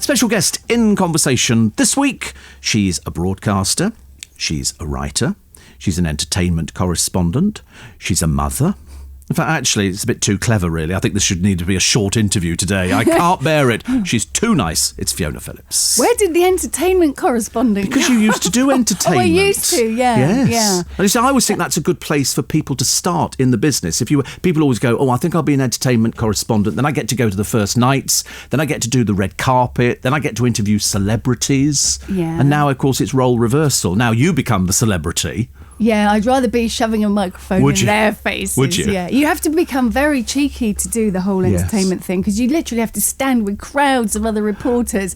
Special guest in conversation this week. She's a broadcaster. She's a writer. She's an entertainment correspondent. She's a mother. In fact, actually, it's a bit too clever, really. I think this should need to be a short interview today. I can't bear it. She's too nice. It's Fiona Phillips. Where did the entertainment correspondent Because you used to do entertainment. Oh, I used to, yeah. Yes. Yeah. And you see, I always think that's a good place for people to start in the business. People always go, I think I'll be an entertainment correspondent. Then I get to go to the first nights. Then I get to do the red carpet. Then I get to interview celebrities. Yeah. And now, of course, it's role reversal. Now you become the celebrity. Yeah, I'd rather be shoving a microphone in their faces. Would you? Yeah, you have to become very cheeky to do the whole entertainment thing, because you literally have to stand with crowds of other reporters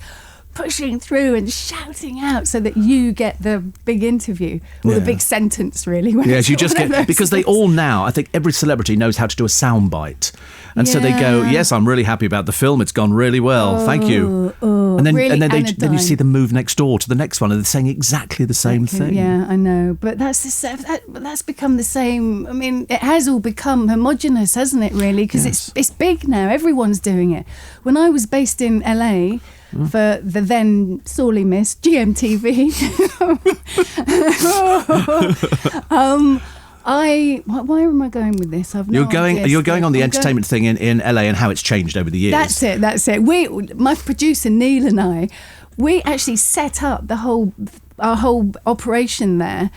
pushing through and shouting out so that you get the big interview or the big sentence, really. Yes, you just get, because they all now, I think every celebrity knows how to do a soundbite. And so they go, yes, I'm really happy about the film. It's gone really well. Thank you. And then, really then you see them move next door to the next one and they're saying exactly the same thing. Yeah, I know. But that's become the same. I mean, it has all become homogenous, hasn't it, really? Because it's big now. Everyone's doing it. When I was based in LA, for the then sorely missed GMTV. Why am I going with this? You're going on the entertainment thing in LA and how it's changed over the years. That's it. My producer Neil and I, we actually set up our whole operation there.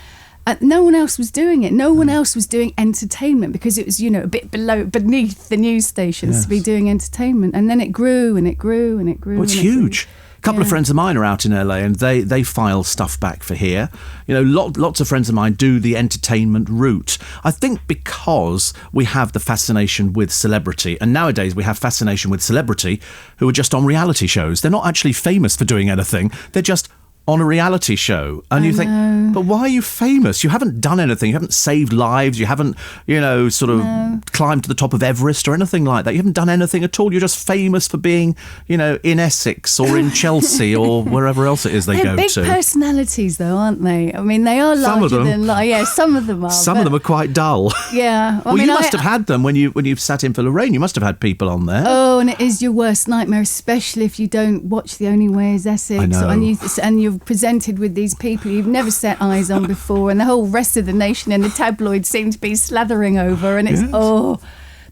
No one else was doing it. No one else was doing entertainment because it was, a bit beneath the news stations to be doing entertainment. And then it grew and it grew and it grew. Well, it's huge. A couple of friends of mine are out in LA and they file stuff back for here. Lots of friends of mine do the entertainment route. I think because we have the fascination with celebrity, and nowadays we have fascination with celebrity who are just on reality shows. They're not actually famous for doing anything. They're just on a reality show, and you think, but why are you famous? You haven't done anything. You haven't saved lives. You haven't, climbed to the top of Everest or anything like that. You haven't done anything at all. You're just famous for being, in Essex or in Chelsea or wherever else it is they go big to. Big personalities, though, aren't they? I mean, they are larger than life. Yeah, some of them are. Some of them are quite dull. Yeah. You must have had them when you've sat in for Lorraine. You must have had people on there. Oh, and it is your worst nightmare, especially if you don't watch The Only Way is Essex. I know. And you're presented with these people you've never set eyes on before, and the whole rest of the nation and the tabloids seem to be slathering over, and it's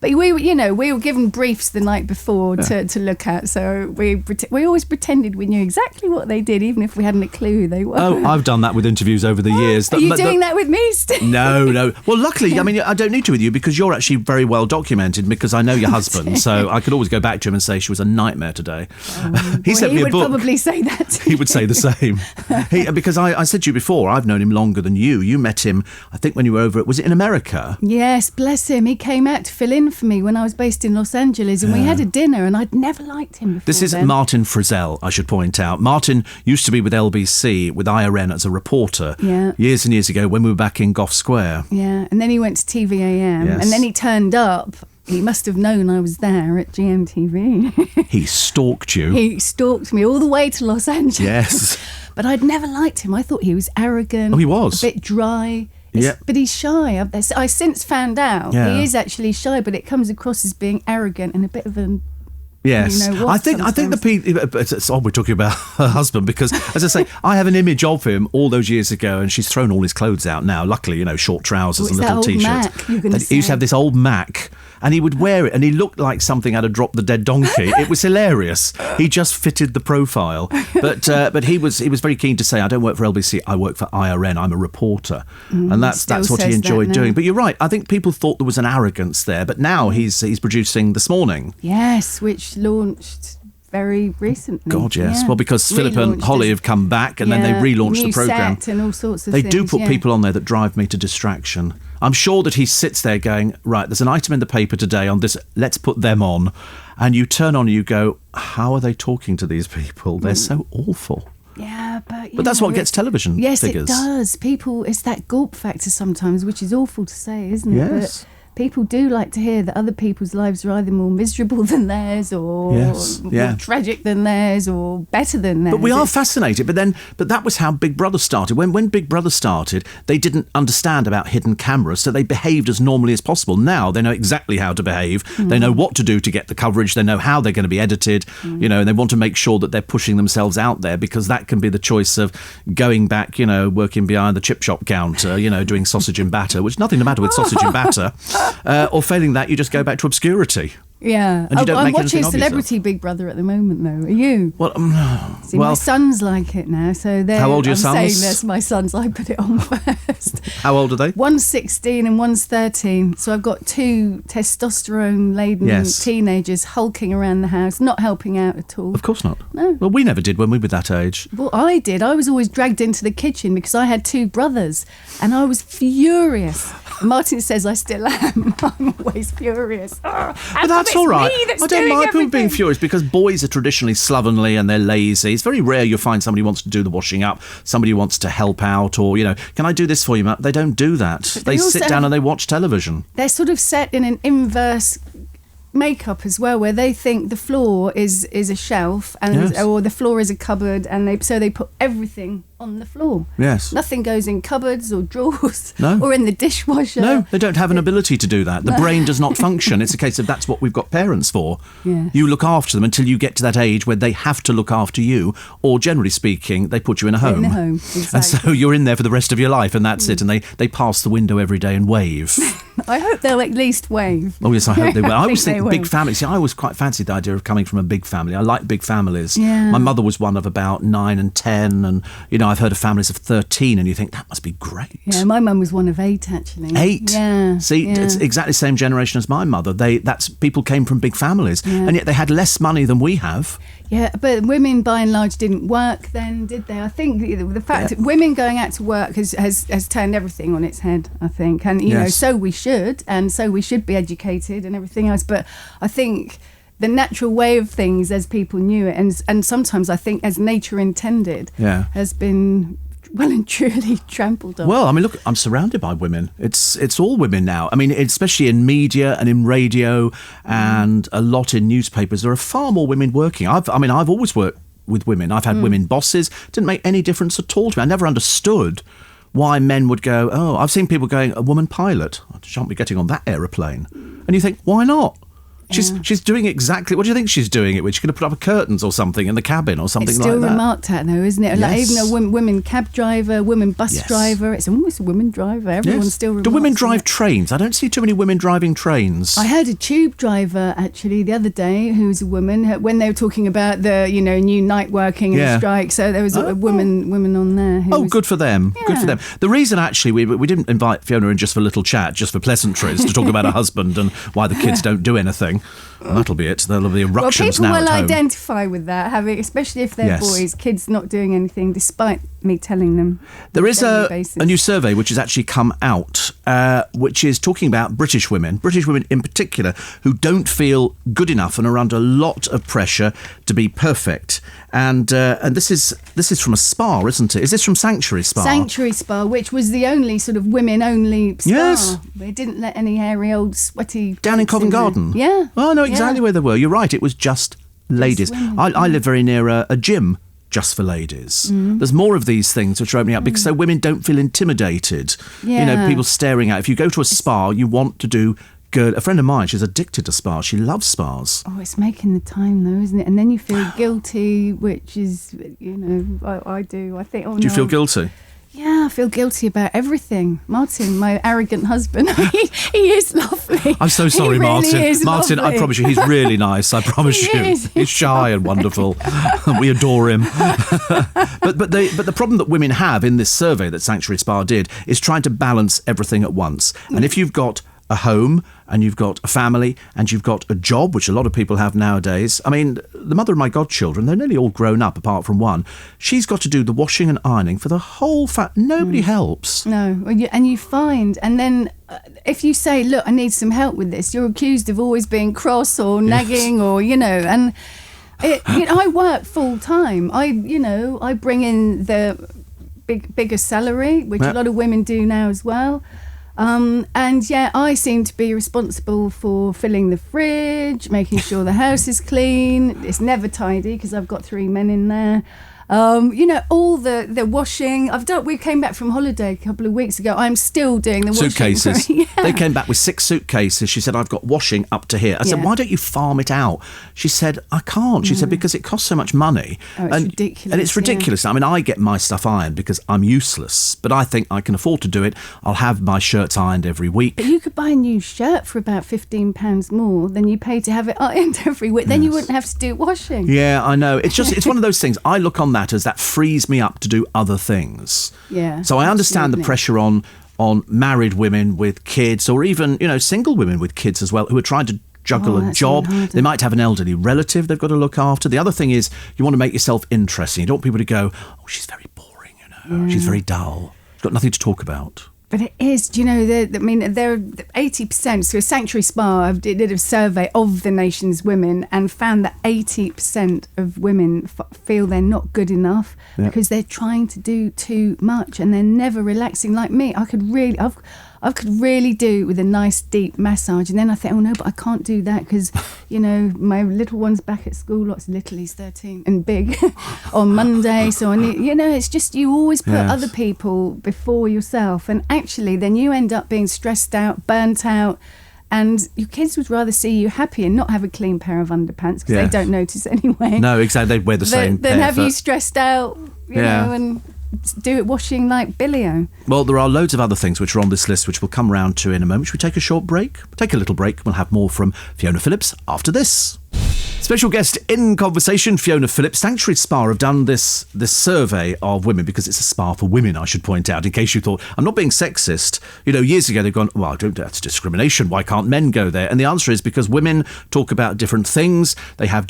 But we were given briefs the night before to look at, so we always pretended we knew exactly what they did, even if we hadn't a clue who they were. Oh, I've done that with interviews over the years. Are you doing that with me, Steve? No. Well, luckily, I mean, I don't need to with you because you're actually very well documented because I know your husband, so I could always go back to him and say she was a nightmare today. He sent me a book. He would probably say that. He would say the same. Because I said to you before, I've known him longer than you. You met him, I think, when you were over, was it in America? Yes, bless him. He came out to fill in for me when I was based in Los Angeles, and we had a dinner, and I'd never liked him before. This is Martin Frizell, I should point out. Martin used to be with LBC, with IRN as a reporter, years and years ago when we were back in Gough Square. Yeah, and then he went to TVAM, and then he turned up. He must have known I was there at GMTV. He stalked you. He stalked me all the way to Los Angeles. Yes. But I'd never liked him. I thought he was arrogant. Oh, he was. A bit dry. But he's shy. I since found out he is actually shy, but it comes across as being arrogant and a bit of an... Yes, I think the people. It's odd we're talking about her husband because, as I say, I have an image of him all those years ago, and she's thrown all his clothes out now. Luckily, short trousers and little t-shirts. He used to have this old Mac, and he would wear it, and he looked like something out of Drop the Dead Donkey. It was hilarious. He just fitted the profile, but he was very keen to say, I don't work for LBC, I work for IRN. I'm a reporter, and that's what he enjoyed doing. But you're right. I think people thought there was an arrogance there, but now he's producing This Morning. Yes, which launched very recently. God, yes. Yeah. Well, because Philip and Holly have come back and then they relaunched the programme. And all sorts of things. They do put people on there that drive me to distraction. I'm sure that he sits there going, right, there's an item in the paper today on this, let's put them on. And you turn on and you go, how are they talking to these people? They're so awful. Yeah, but that's what gets television figures. Yes, it does. People, it's that gulp factor sometimes, which is awful to say, isn't it? Yes. people do like to hear that other people's lives are either more miserable than theirs or more tragic than theirs or better than theirs. But we are fascinated. But that was how Big Brother started. When Big Brother started, they didn't understand about hidden cameras, so they behaved as normally as possible. Now they know exactly how to behave. They know what to do to get the coverage. They know how they're going to be edited. And they want to make sure that they're pushing themselves out there, because that can be the choice of going back, working behind the chip shop counter, doing sausage and batter, which nothing the matter with sausage and batter. Or failing that, you just go back to obscurity. Yeah. And you don't I'm make watching anything of Celebrity yourself. Big Brother at the moment, though. Are you? Well, my sons like it now. So how old are your sons? I'm saying this, my sons. I put it on first. How old are they? One's 16 and one's 13. So I've got two testosterone-laden teenagers hulking around the house, not helping out at all. Of course not. No. Well, we never did when we were that age. Well, I did. I was always dragged into the kitchen because I had two brothers, and I was furious. Martin says I still am. I'm always furious. But that's all right. I don't mind people being furious, because boys are traditionally slovenly and they're lazy. It's very rare you'll find somebody who wants to do the washing up, somebody who wants to help out, or, can I do this for you, Matt? They don't do that. They sit down and they watch television. They're sort of set in an inverse makeup as well, where they think the floor is a shelf or the floor is a cupboard, and they put everything on the floor. Yes. Nothing goes in cupboards or drawers No. or in the dishwasher. No, they don't have an ability to do that. The brain does not function. It's a case of that's what we've got parents for. Yes. You look after them until you get to that age where they have to look after you, or generally speaking, they put you in a home. In a home, exactly. And so you're in there for the rest of your life, and that's it. And they pass the window every day and wave. I hope they'll at least wave. Oh, yes, I hope they will. I always think think they big will. families. See, I always quite fancied the idea of coming from a big family. I like big families. Yeah. My mother was one of about 9 and 10, and, I've heard of families of 13, and you think, that must be great. Yeah, my mum was one of 8, actually. 8? Yeah. See, it's exactly the same generation as my mother. People came from big families, and yet they had less money than we have. Yeah, but women by and large didn't work then, did they? I think the fact that women going out to work has turned everything on its head, I think. And, so we should, and so we should be educated and everything else. But I think the natural way of things as people knew it, and sometimes I think as nature intended, has been well and truly trampled on. Well, I mean, look, I'm surrounded by women. It's all women now. I mean, especially in media and in radio and a lot in newspapers. There are far more women working. I've always worked with women. I've had women bosses. Didn't make any difference at all to me. I never understood why men would go, I've seen people going, a woman pilot. I shan't be getting on that aeroplane. And you think, why not? She's doing exactly. What do you think she's doing it with? She's going to put up curtains or something in the cabin or something like that. It's still remarked at, though, isn't it? Yes. Like even a women cab driver, women bus driver. It's almost a women driver. Everyone's still remarked. Do women drive trains? I don't see too many women driving trains. I heard a tube driver actually the other day who was a woman when they were talking about the new night working and strike. So there was a woman on there. Good for them. Yeah. Good for them. The reason actually we didn't invite Fiona in just for a little chat, just for pleasantries, to talk about her husband and why the kids don't do anything. And that'll be it. There'll be eruptions now at home. People will identify with that, especially if they're boys, kids not doing anything, despite me telling them. There is a new survey which has actually come out, which is talking about British women in particular, who don't feel good enough and are under a lot of pressure to be perfect. And this is from a spa, isn't it? Is this from Sanctuary Spa? Sanctuary Spa, which was the only sort of women-only spa. Yes. They didn't let any hairy old sweaty... Down in Covent Garden? Yeah. Oh, I know exactly where they were. You're right, it was just ladies. I live very near a gym just for ladies. There's more of these things which are opening up because so women don't feel intimidated. Yeah. People staring at. If you go to a spa, you want to do good. A friend of mine, she's addicted to spas. She loves spas. Oh, it's making the time though, isn't it? And then you feel guilty, which is, I do. I think, Do you feel guilty? Yeah, I feel guilty about everything. Martin, my arrogant husband, he is lovely. I'm so sorry, He really Martin. is Martin, lovely. I promise you, he's really nice. I promise He you. is. He's shy and wonderful. We adore him. but the problem that women have in this survey that Sanctuary Spa did is trying to balance everything at once. And if you've got a home and you've got a family and you've got a job, which a lot of people have nowadays. I mean, the mother of my godchildren, they're nearly all grown up apart from one. She's got to do the washing and ironing for the whole nobody helps. No, and you find, and then if you say, look, I need some help with this, you're accused of always being cross or nagging or, and I work full time. I bring in the bigger salary, which a lot of women do now as well. And yeah, I seem to be responsible for filling the fridge, making sure the house is clean. It's never tidy because I've got 3 men in there. All the washing. We came back from holiday a couple of weeks ago. I'm still doing the washing. Suitcases. Yeah. They came back with 6 suitcases. She said, I've got washing up to here. I said, why don't you farm it out? She said, I can't. She said, because it costs so much money. Oh, it's ridiculous. And it's ridiculous. I mean, I get my stuff ironed because I'm useless, but I think I can afford to do it. I'll have my shirts ironed every week. But you could buy a new shirt for about £15 more than you pay to have it ironed every week. Then you wouldn't have to do washing. Yeah, I know. It's one of those things. I look on that as that frees me up to do other things. Yeah. So I understand the pressure on married women with kids, or even, single women with kids as well, who are trying to juggle a job. They might have an elderly relative they've got to look after. The other thing is you want to make yourself interesting. You don't want people to go, oh, she's very boring, she's very dull. She's got nothing to talk about. But it is, there are 80%, so a Sanctuary Spa did a survey of the nation's women and found that 80% of women feel they're not good enough because they're trying to do too much and they're never relaxing. Like me, I could really do with a nice deep massage, and then I think, oh no, but I can't do that because my little one's back at school. Lots little, he's 13 and big on Monday, so I need, it's just you always put other people before yourself, and actually then you end up being stressed out, burnt out, and your kids would rather see you happy and not have a clean pair of underpants because they don't notice anyway. No, exactly, they wear the same pair. Then have you stressed out, and do it washing like Billy-O. Well, there are loads of other things which are on this list which we'll come round to in a moment. Should we take a short break? Take a little break. We'll have more from Fiona Phillips after this. Special guest in conversation, Fiona Phillips. Sanctuary Spa have done this survey of women, because it's a spa for women, I should point out, in case you thought, I'm not being sexist. Years ago they've gone, well, that's discrimination. Why can't men go there? And the answer is because women talk about different things. They have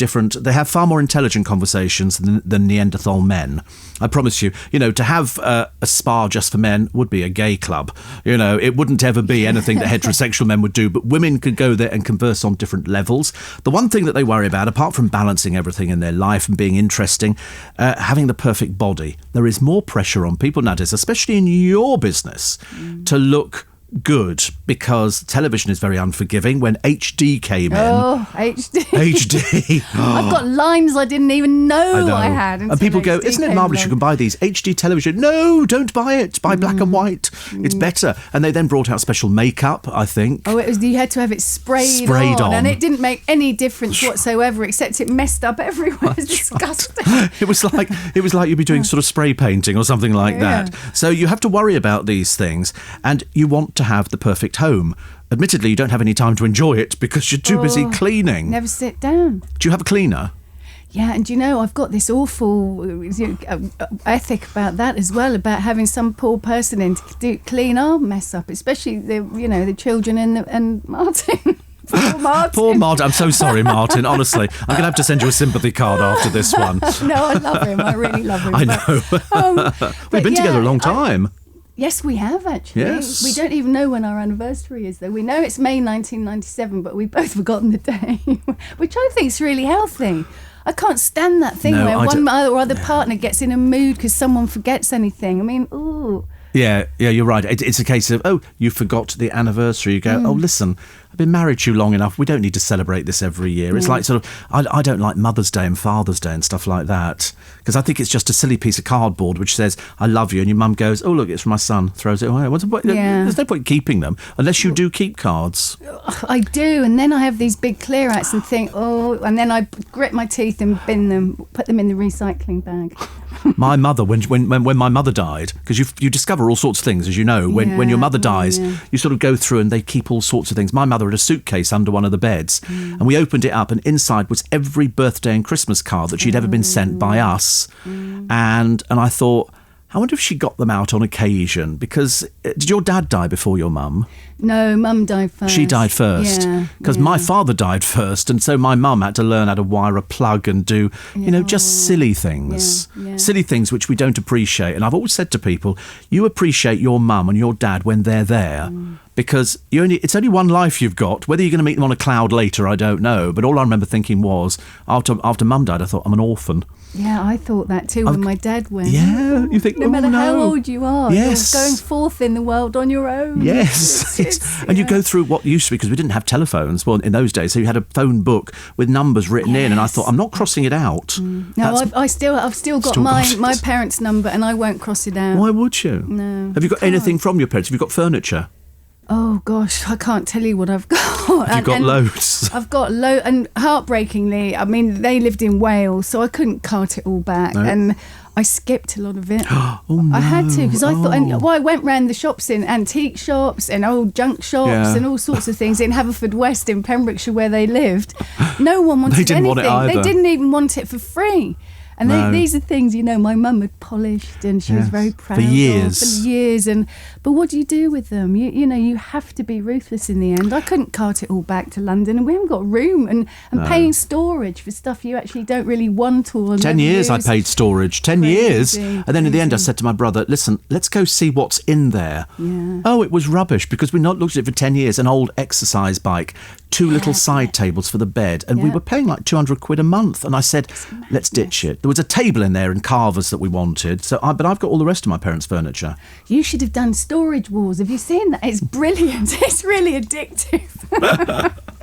far more intelligent conversations than Neanderthal men. I promise you, to have a spa just for men would be a gay club. It wouldn't ever be anything that heterosexual men would do, but women could go there and converse on different levels. The one thing that they worry about, apart from balancing everything in their life and being interesting, having the perfect body. There is more pressure on people nowadays, especially in your business, to look good, because television is very unforgiving. When HD came in... Oh, HD. HD. I've got lines I didn't even know I had. And people go, isn't it marvellous you can buy these HD television? No, don't buy it. Buy black and white. It's better. And they then brought out special makeup, I think. Oh, you had to have it sprayed on. And it didn't make any difference whatsoever, except it messed up everywhere. It's disgusting. It was like you'd be doing sort of spray painting or something like that. So you have to worry about these things, and you want to have the perfect home. Admittedly, you don't have any time to enjoy it because you're too busy cleaning. Never sit down. Do you have a cleaner? Yeah, and I've got this awful ethic about that as well, about having some poor person in to clean our mess up, especially the children and Martin. Poor Martin. I'm so sorry, Martin. Honestly, I'm going to have to send you a sympathy card after this one. No, I love him. I really love him. I know. We've been together a long time. Yes, we have, actually. Yes. We don't even know when our anniversary is, though. We know it's May 1997, but we've both forgotten the day, which I think is really healthy. I can't stand that thing where one or other partner gets in a mood because someone forgets anything. I mean, ooh. Yeah, you're right. It's a case of, you forgot the anniversary. You go, listen, I've been married to you long enough. We don't need to celebrate this every year. It's like sort of, I don't like Mother's Day and Father's Day and stuff like that, because I think it's just a silly piece of cardboard which says, I love you, and your mum goes, oh, look, it's from my son, throws it away. There's no point keeping them, unless you do keep cards. I do, and then I have these big clear outs and think, and then I grit my teeth and bin them, put them in the recycling bag. My mother, when my mother died, because you discover all sorts of things, as you know, when your mother dies, you sort of go through and they keep all sorts of things. My mother had a suitcase under one of the beds, and we opened it up, and inside was every birthday and Christmas card that she'd ever been sent by us. And I thought, I wonder if she got them out on occasion, because did your dad die before your mum? No, Mum died first. She died first. Because my father died first, and so my mum had to learn how to wire a plug and do, just silly things. Silly things which we don't appreciate. And I've always said to people, you appreciate your mum and your dad when they're there. Because it's only one life you've got. Whether you're going to meet them on a cloud later, I don't know. But all I remember thinking was, after Mum died, I thought, I'm an orphan. Yeah, I thought that too when my dad went. Yeah, you think, no matter how old you are, yes, you're going forth in the world on your own. Yes, and you go through what used to be, because we didn't have telephones in those days, so you had a phone book with numbers written in, and I thought, I'm not crossing it out. No, I've still got my parents' number, and I won't cross it out. Why would you? No. Have you got anything from your parents? Have you got furniture? Oh gosh, I can't tell you what I've got. You've got loads. I've got and heartbreakingly, I mean, they lived in Wales, so I couldn't cart it all back, and I skipped a lot of it. Oh no! I had to, because I thought, I went round the shops, in antique shops and old junk shops and all sorts of things in Haverfordwest in Pembrokeshire where they lived. No one wanted anything. Want it either. They didn't even want it for free. And these are things, my mum had polished, and she was very proud for years. of for years. But what do you do with them? You have to be ruthless in the end. I couldn't cart it all back to London, and we haven't got room, and paying storage for stuff you actually don't really want or 10 years use. I paid storage, 10 years. And then in the end I said to my brother, listen, let's go see what's in there. Yeah. Oh, it was rubbish, because we'd not looked at it for 10 years, an old exercise bike, 2 little side tables for the bed, and we were paying like 200 quid a month. And I said, let's ditch it. There was a table in there and carvers that we wanted. But I've got all the rest of my parents' furniture. You should have done Storage Wars. Have you seen that? It's brilliant. It's really addictive.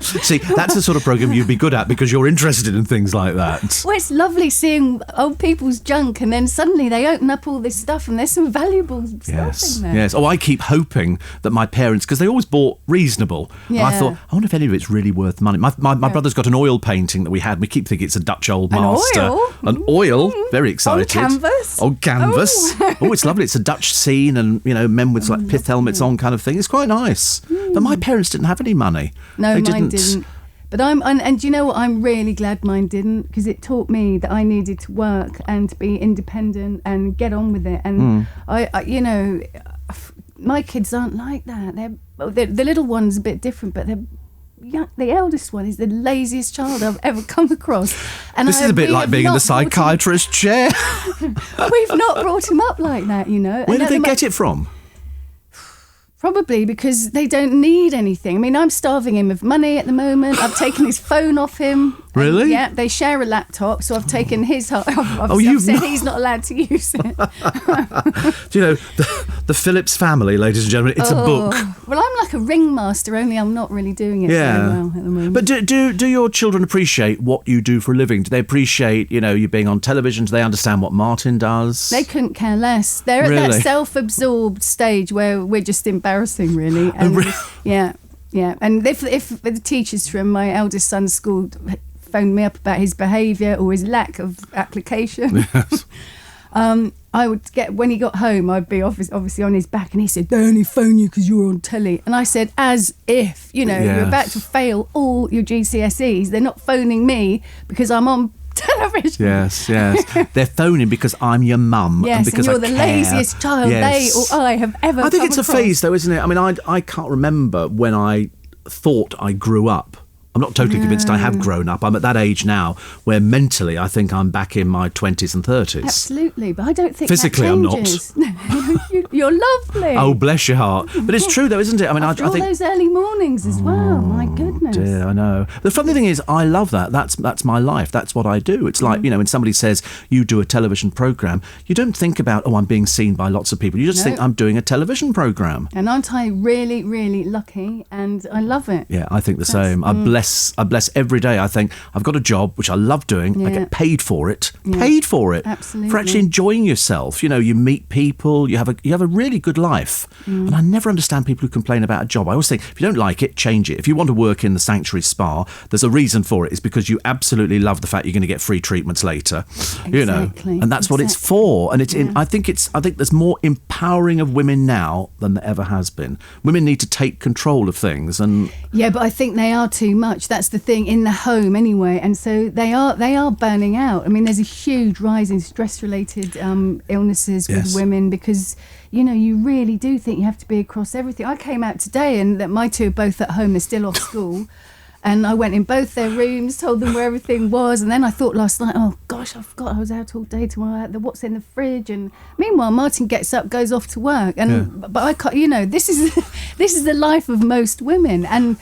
See, that's the sort of programme you'd be good at, because you're interested in things like that. Well, it's lovely seeing old people's junk, and then suddenly they open up all this stuff, and there's some valuable stuff in there. Yes. Oh, I keep hoping that my parents, because they always bought reasonable. Yeah. I thought, I wonder if any of it's really worth money. My brother's got an oil painting that we had. We keep thinking it's a Dutch old master. An oil? Very excited. Old canvas. Oh, it's lovely. It's a Dutch scene, and men with like pith helmets on, kind of thing. It's quite nice. But my parents didn't have any money. No, they mine didn't. But and you know what? I'm really glad mine didn't, because it taught me that I needed to work and be independent and get on with it. And my kids aren't like that. The little one's a bit different, but the eldest one is the laziest child I've ever come across. And this is a bit like being in the psychiatrist chair. We've not brought him up like that, Where did they get it from? Probably because they don't need anything. I mean, I'm starving him of money at the moment. I've taken his phone off him. Really? Yeah, they share a laptop, so I've taken his. I've said he's not allowed to use it. Do you know, the Phillips family, ladies and gentlemen, it's a book. Well, I'm like a ringmaster, only I'm not really doing it very well at the moment. But do your children appreciate what you do for a living? Do they appreciate, you being on television? Do they understand what Martin does? They couldn't care less. They're at that self-absorbed stage where we're just embarrassing, really. And yeah. And if the teachers from my eldest son's school phoned me up about his behaviour or his lack of application, yes. I would get, when he got home, I'd be obviously on his back, and he said, they only phone you because you're on telly. And I said, as if, you're about to fail all your GCSEs. They're not phoning me because I'm on television. Yes. They're phoning because I'm your mum. Yes, and because you're the care. laziest child they or I have ever I think it's across. A phase, though, isn't it? I mean, I can't remember when I thought I grew up. I'm not totally convinced I have grown up. I'm at that age now where mentally I think I'm back in my 20s and 30s. Absolutely, but I don't think physically that I'm changes. You're lovely. Oh, bless your heart. But it's true, though, isn't it? I mean, After I think all those early mornings as well. My goodness. Dear, I know. The funny thing is, I love that. That's my life. That's what I do. It's like, when somebody says you do a television programme, you don't think about, I'm being seen by lots of people. You just think I'm doing a television programme. And aren't I really, really lucky? And I love it. Yeah, I think the same. I bless every day. I think I've got a job which I love doing. I get paid for it. Paid for it. Absolutely. For actually enjoying yourself. You meet people. You have a really good life. And I never understand people who complain about a job. I always think, if you don't like it, change it. If you want to work in the Sanctuary Spa, there's a reason for it. It's because you absolutely love the fact you're going to get free treatments later. Exactly. And that's what it's for. And I think there's more empowering of women now than there ever has been. Women need to take control of things. And yeah, but I think they are too much. That's the thing, in the home anyway. And so they are burning out. I mean, there's a huge rise in stress-related illnesses with women because, you really do think you have to be across everything. I came out today and that my two are both at home. They're still off school. And I went in both their rooms, told them where everything was. And then I thought last night, oh, gosh, I forgot I was out all day tomorrow. What's in the fridge? And meanwhile, Martin gets up, goes off to work. But I can't, this is the life of most women. And,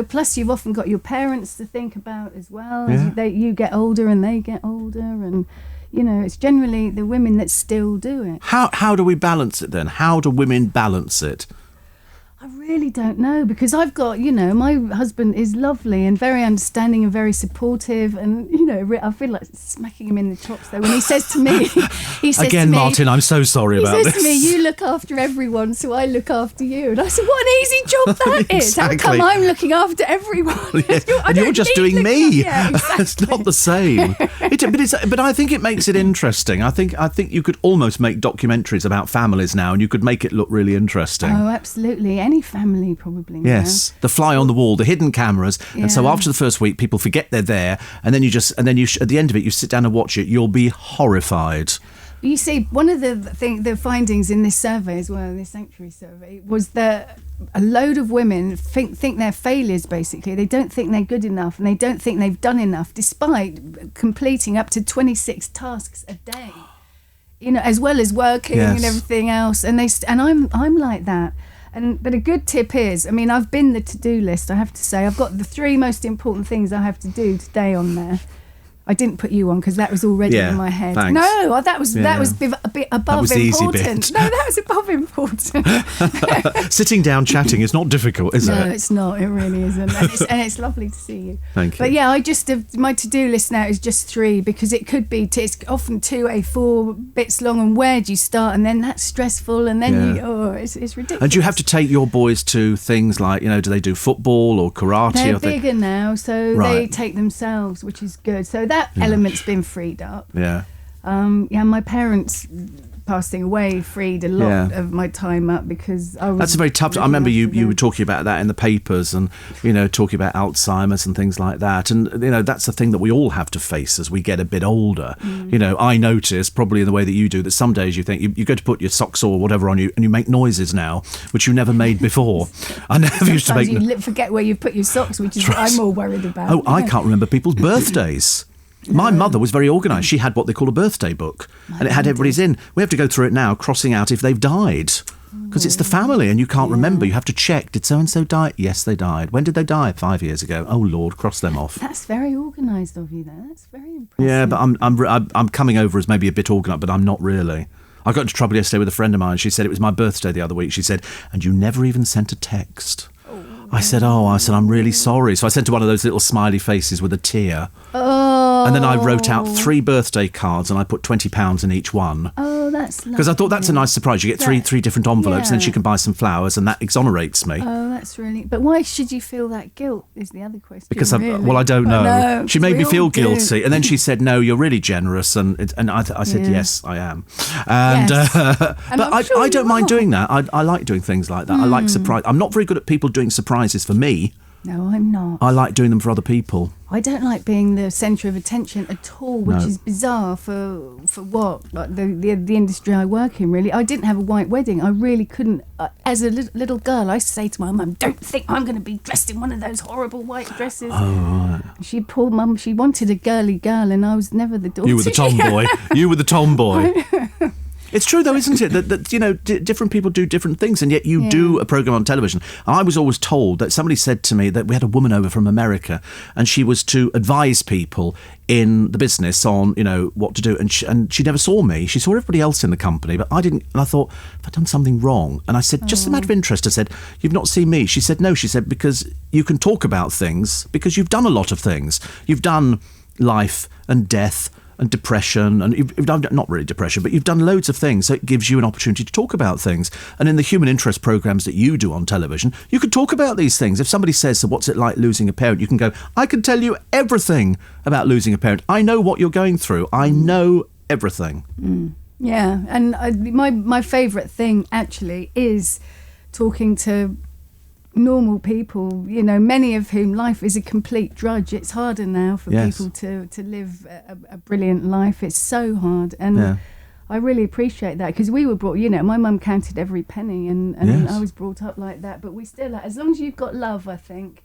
plus you've often got your parents to think about as well. Yeah. You get older and they get older. And, it's generally the women that still do it. How do we balance it then? How do women balance it? I really don't know, because I've got, my husband is lovely and very understanding and very supportive, and I feel like smacking him in the chops though when he says to me, again, Martin, I'm so sorry about this. He says to me, "You look after everyone, so I look after you." And I said, "What an easy job that is! Exactly. How come I'm looking after everyone? Yes. And you're just doing me." Yeah, exactly. It's not the same. But I think it makes it interesting. I think you could almost make documentaries about families now, and you could make it look really interesting. Oh, absolutely. Any family probably. Yes, the fly on the wall, the hidden cameras, and so after the first week, people forget they're there, and then you at the end of it, you sit down and watch it. You'll be horrified. You see, one of the findings in this survey as well, this Sanctuary survey, was that a load of women think they're failures. Basically, they don't think they're good enough, and they don't think they've done enough, despite completing up to 26 tasks a day. As well as working and everything else. And I'm like that. But a good tip is, I've been the to-do list, I have to say. I've got the 3 most important things I have to do today on there. I didn't put you on because that was already in my head. Thanks. No, that was a bit above that was important. The easy bit. No, that was above important. Sitting down chatting is not difficult, is it? No, it's not. It really isn't. And it's lovely to see you. Thank you. But yeah, my to-do list now is just 3, because it could be, it's often 2 A4 bits long, and where do you start? And then that's stressful, and then it's ridiculous. And do you have to take your boys to things like, do they do football or karate? They're bigger now, so they take themselves, which is good. So that element's been freed up. Yeah. My parents passing away freed a lot of my time up, because I was... That's a very tough... I remember you were talking about that in the papers, and, talking about Alzheimer's and things like that. And, that's a thing that we all have to face as we get a bit older. I notice, probably in the way that you do, that some days you think you go to put your socks or whatever on you, and you make noises now, which you never made before. I never used to make... you forget where you've put your socks, which is what I'm more worried about. Oh, I can't remember people's birthdays. My mother was very organised. She had what they call a birthday book, and it had everybody's in. We have to go through it now, crossing out if they've died, because it's the family, and you can't remember. You have to check. Did so-and-so die? Yes, they died. When did they die? 5 years ago. Oh, Lord, cross them off. That's very organised of you, though. That's very impressive. Yeah, but I'm coming over as maybe a bit organised, but I'm not really. I got into trouble yesterday with a friend of mine. She said it was my birthday the other week. She said, "And you never even sent a text." I said, I'm really sorry. So I sent her one of those little smiley faces with a tear. Oh. And then I wrote out 3 birthday cards, and I put £20 in each one. Oh, that's lovely. Because I thought that's a nice surprise. You get three different envelopes, and then she can buy some flowers, and that exonerates me. Oh, that's really... But why should you feel that guilt is the other question. Because, I don't know. She made me feel guilty. And then she said, "No, you're really generous." And I said, "Yes, I am." And, but I don't mind doing that. I like doing things like that. I like surprise. I'm not very good at people doing surprises for me. No, I'm not. I like doing them for other people. I don't like being the centre of attention at all, which is bizarre for what, like the industry I work in, really. I didn't have a white wedding. I really couldn't. As a little girl, I used to say to my mum, "Don't think I'm going to be dressed in one of those horrible white dresses." Oh, right. Poor mum, she wanted a girly girl, and I was never the daughter. You were the tomboy. You were the tomboy. It's true, though, isn't it? That different people do different things, and yet you do a programme on television. I was always told that somebody said to me that we had a woman over from America, and she was to advise people in the business on, what to do. And she never saw me. She saw everybody else in the company, but I didn't. And I thought, have I done something wrong? And I said, just a matter of interest. I said, "You've not seen me?" She said, "No." She said, "Because you can talk about things, because you've done a lot of things. You've done life and death and depression, and you've done, not really depression, but you've done loads of things, so it gives you an opportunity to talk about things. And in the human interest programmes that you do on television, you can talk about these things. If somebody says, 'So what's it like losing a parent?' you can go, 'I can tell you everything about losing a parent. I know what you're going through. I know everything.'" Yeah, and my favourite thing, actually, is talking to normal people, many of whom life is a complete drudge. It's harder now for people to live a brilliant life. It's so hard, and I really appreciate that, because we were brought, my mum counted every penny, and I was brought up like that. But we still, as long as you've got love, I think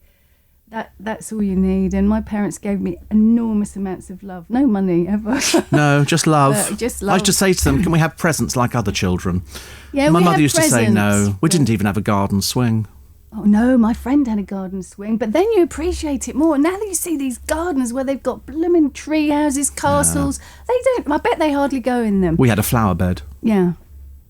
that's all you need. And my parents gave me enormous amounts of love. No money ever. No, just love. Just love. I used to say to them, "Can we have presents like other children?" Yeah, my mother used presents. to say no. We didn't even have a garden swing. Oh no, my friend had a garden swing, but then you appreciate it more. Now that you see these gardens where they've got blooming tree houses, castles, I bet they hardly go in them. We had a flower bed. Yeah.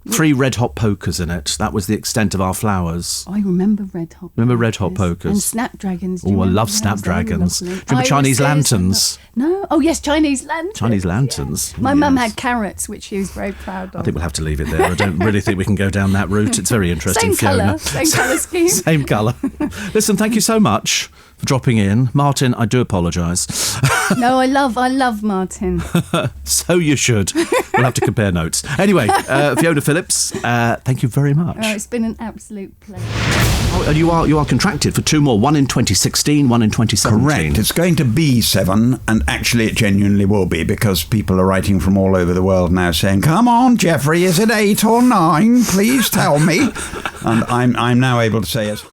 3 red hot pokers in it. That was the extent of our flowers. Oh, I remember red hot. Remember red hot pokers? And snapdragons. Oh, I love snapdragons. Remember Chinese lanterns? No. Oh, yes, Chinese lanterns. Chinese lanterns. Yeah. My mum had carrots, which she was very proud of. I think we'll have to leave it there. I don't really think we can go down that route. It's very interesting, Fiona. Same colour scheme. Same colour. Listen, thank you so much for dropping in. Martin, I do apologise. No, I love Martin. So you should. We'll have to compare notes. Anyway, Fiona Phillips, thank you very much. Oh, it's been an absolute pleasure. Oh, and you are contracted for 2 more, one in 2016, one in 2017. Correct. It's going to be 7, and actually it genuinely will be, because people are writing from all over the world now saying, come on, Jeffrey, is it 8 or 9? Please tell me. And I'm now able to say yes.